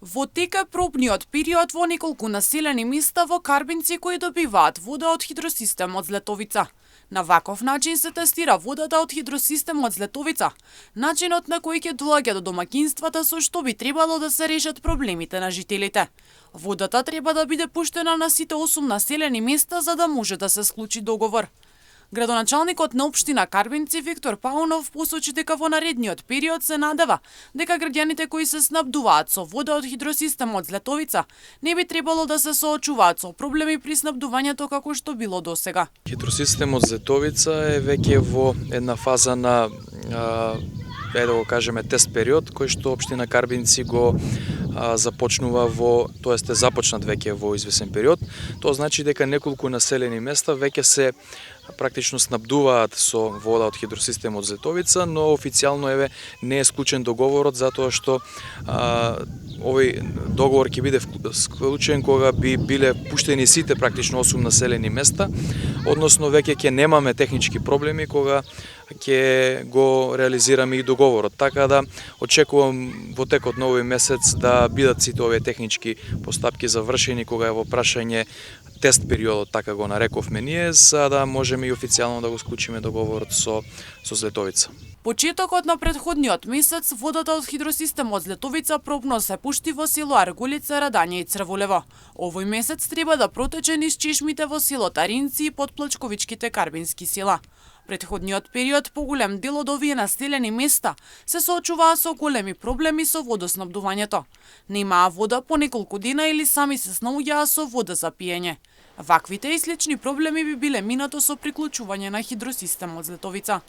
Во тек е пробниот период во неколку населени места во Карбинци кои добиваат вода од хидросистемот Злетовица. На ваков начин се тестира водата од хидросистемот Злетовица, начинот на кој ќе доаѓа до домаќинствата со што би требало да се решат проблемите на жителите. Водата треба да биде пуштена на сите 8 населени места за да може да се склучи договор. Градоначалникот на општина Карбинци Виктор Паунов посочи дека во наредниот период се надева дека граѓаните кои се снабдуваат со вода од хидросистемот Злетовица не би требало да се соочуваат со проблеми при снабдувањето како што било досега. Хидросистемот Злетовица е веќе во една фаза на да го кажеме тест период кој што општина Карбинци го започнува тоест е започнат веќе во извесен период. Тоа значи дека неколку населени места веќе се практично снабдуваат со вода од хидросистемот Злетовица, но официјално не е склучен договорот затоа што овој договор ќе биде склучен кога би биле пуштени сите практично 8 населени места, односно веќе ќе немаме технички проблеми кога ќе го реализираме и договорот. Така да очекувам во текот на овој месец да бидат сите овие технички постапки завршени кога е во прашање тест периодот, така го нарековме ние, за да можеме и официјално да го склучиме договорот со Злетовица. Почетокот на претходниот месец водата од хидросистемот Злетовица пробно се пушти во село Аргулица, Радање и Црвулево. Овој месец треба да протече низ чешмите во село Таринци и подплачковичките карбински села. Претходниот период поголем дел од овие населени места се соочуваа со големи проблеми со водоснабдувањето. Немаа вода по неколку дена или сами се снаоѓаа со вода за пиење. Ваквите и слични проблеми би биле минато со приклучување на хидросистемот Злетовица.